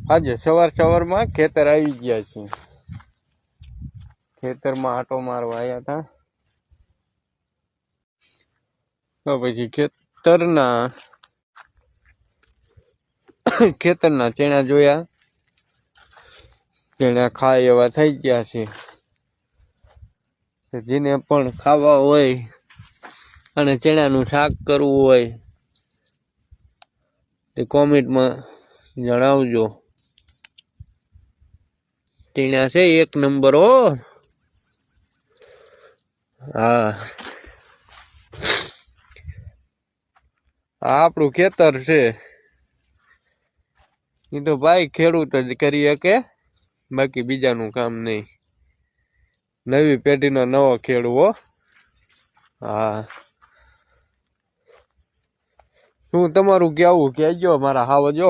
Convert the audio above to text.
આજે સવારમાં ખેતર આવી ગયા છે। ખેતરમાં આટો મારવા આવ્યા હતા। તો પછી ખેતરના ચણા જોયા। ચણા ખાય એવા થઈ ગયા છે। જેને પણ ખાવા હોય અને ચણાનું શાક કરવું હોય તે કોમેન્ટમાં જણાવજો। ચણા છે એક નંબર હો। હા, આપણું ખેતર છે એ તો ભાઈ ખેડૂત જ કરી શકે, બાકી બીજાનું કામ નહીં। નવી પેઢીનો નવો ખેડૂ હો। હા, શું તમારું કેવું કહેજો, મારા હાવ જો।